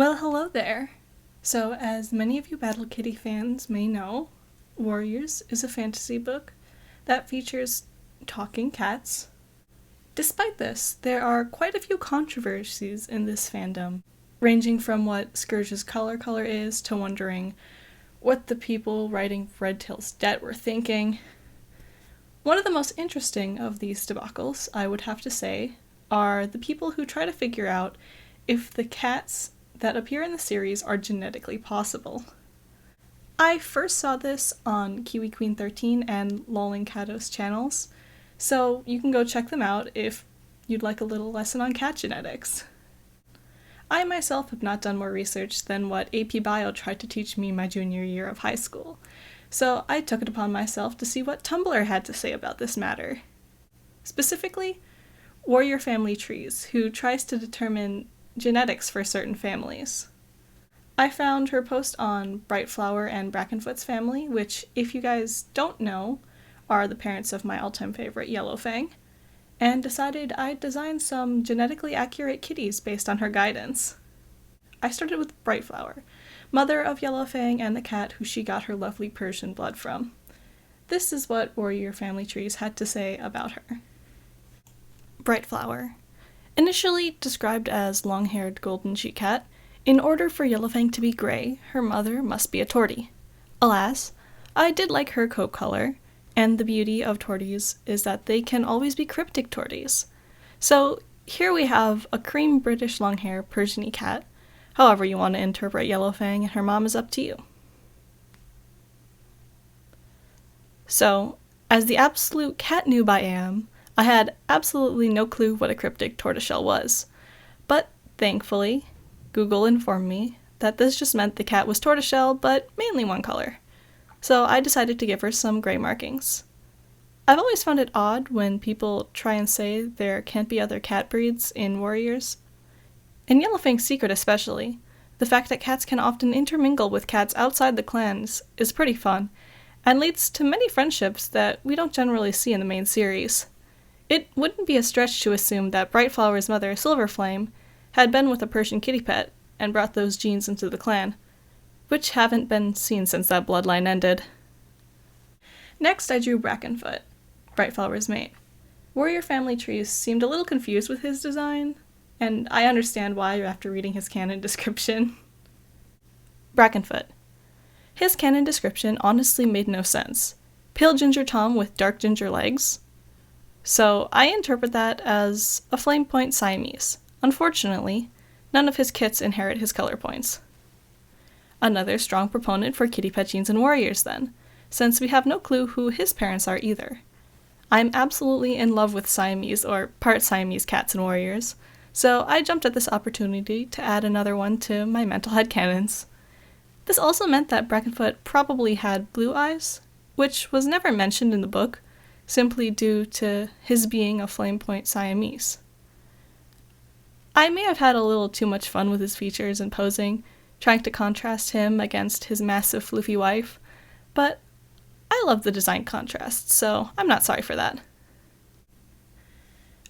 Well, hello there. So, as many of you Battle Kitty fans may know, Warriors is a fantasy book that features talking cats. Despite this, there are quite a few controversies in this fandom, ranging from what Scourge's color is to wondering what the people writing Redtail's debt were thinking. One of the most interesting of these debacles, I would have to say, are the people who try to figure out if the cats that appear in the series are genetically possible. I first saw this on Kiwi Queen 13 and Lolling Cato's channels, so you can go check them out if you'd like a little lesson on cat genetics. I myself have not done more research than what AP Bio tried to teach me my junior year of high school, so I took it upon myself to see what Tumblr had to say about this matter. Specifically, Warrior Family Trees, who tries to determine genetics for certain families. I found her post on Brightflower and Brackenfoot's family, which, if you guys don't know, are the parents of my all-time favorite Yellowfang, and decided I'd design some genetically accurate kitties based on her guidance. I started with Brightflower, mother of Yellowfang and the cat who she got her lovely Persian blood from. This is what Warrior Family Trees had to say about her. Brightflower. Initially described as long-haired golden she-cat, in order for Yellowfang to be gray, her mother must be a tortie. Alas, I did like her coat color, and the beauty of torties is that they can always be cryptic torties. So here we have a cream British long-hair Persian-y cat. However you want to interpret Yellowfang and her mom is up to you. So, as the absolute cat noob I am, I had absolutely no clue what a cryptic tortoiseshell was, but thankfully, Google informed me that this just meant the cat was tortoiseshell, but mainly one color. So I decided to give her some gray markings. I've always found it odd when people try and say there can't be other cat breeds in Warriors. In Yellowfang's Secret especially, the fact that cats can often intermingle with cats outside the clans is pretty fun, and leads to many friendships that we don't generally see in the main series. It wouldn't be a stretch to assume that Brightflower's mother, Silverflame, had been with a Persian kitty pet and brought those genes into the clan, which haven't been seen since that bloodline ended. Next, I drew Brackenfoot, Brightflower's mate. Warrior Family Trees seemed a little confused with his design, and I understand why after reading his canon description. Brackenfoot. His canon description honestly made no sense. Pale ginger Tom with dark ginger legs? So I interpret that as a flame point Siamese. Unfortunately, none of his kits inherit his color points. Another strong proponent for kitty pet genes in Warriors then, since we have no clue who his parents are either. I'm absolutely in love with Siamese or part Siamese cats in Warriors, so I jumped at this opportunity to add another one to my mental headcanons. This also meant that Brackenfoot probably had blue eyes, which was never mentioned in the book, simply due to his being a flame point Siamese. I may have had a little too much fun with his features and posing, trying to contrast him against his massive floofy wife, but I love the design contrast, so I'm not sorry for that.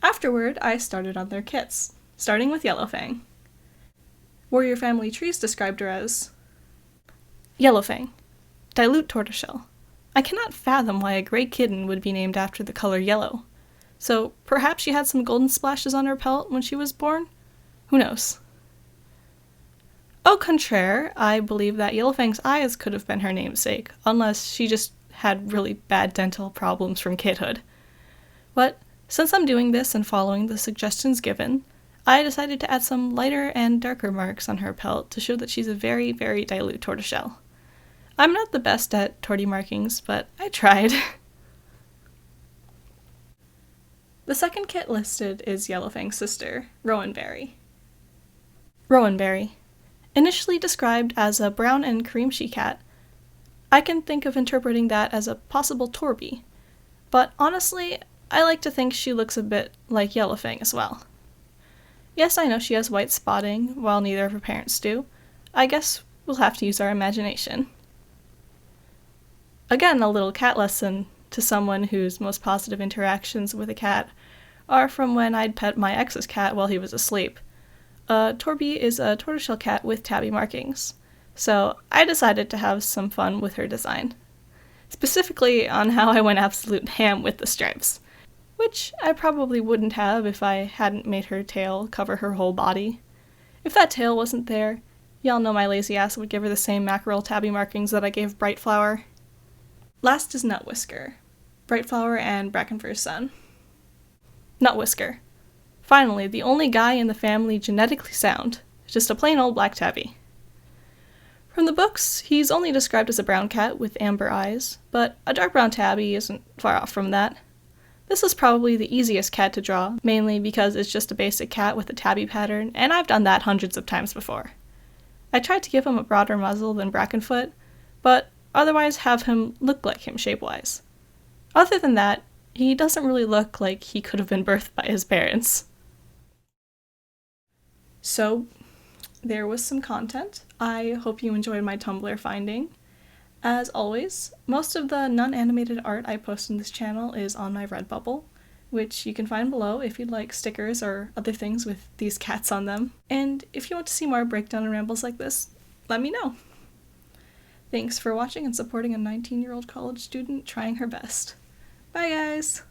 Afterward, I started on their kits, starting with Yellowfang. Warrior Family Trees described her as Yellowfang, dilute tortoiseshell. I cannot fathom why a gray kitten would be named after the color yellow. So perhaps she had some golden splashes on her pelt when she was born? Who knows? Au contraire, I believe that Yellowfang's eyes could have been her namesake, unless she just had really bad dental problems from kidhood. But since I'm doing this and following the suggestions given, I decided to add some lighter and darker marks on her pelt to show that she's a very, very dilute tortoiseshell. I'm not the best at tortie markings, but I tried. The second kit listed is Yellowfang's sister, Rowanberry. Rowanberry. Initially described as a brown and cream she-cat, I can think of interpreting that as a possible Torby, but honestly, I like to think she looks a bit like Yellowfang as well. Yes, I know she has white spotting, while neither of her parents do. I guess we'll have to use our imagination. Again, a little cat lesson to someone whose most positive interactions with a cat are from when I'd pet my ex's cat while he was asleep. Torby is a tortoiseshell cat with tabby markings, so I decided to have some fun with her design. Specifically on how I went absolute ham with the stripes, which I probably wouldn't have if I hadn't made her tail cover her whole body. If that tail wasn't there, y'all know my lazy ass would give her the same mackerel tabby markings that I gave Brightflower. Last is Nutwhisker, Brightflower and Brackenfoot's son. Nutwhisker. Finally, the only guy in the family genetically sound, just a plain old black tabby. From the books, he's only described as a brown cat with amber eyes, but a dark brown tabby isn't far off from that. This is probably the easiest cat to draw, mainly because it's just a basic cat with a tabby pattern, and I've done that hundreds of times before. I tried to give him a broader muzzle than Brackenfoot, but otherwise have him look like him shape-wise. Other than that, he doesn't really look like he could have been birthed by his parents. So, there was some content. I hope you enjoyed my Tumblr finding. As always, most of the non-animated art I post on this channel is on my Redbubble, which you can find below if you'd like stickers or other things with these cats on them. And if you want to see more breakdown and rambles like this, let me know. Thanks for watching and supporting a 19-year-old college student trying her best. Bye guys!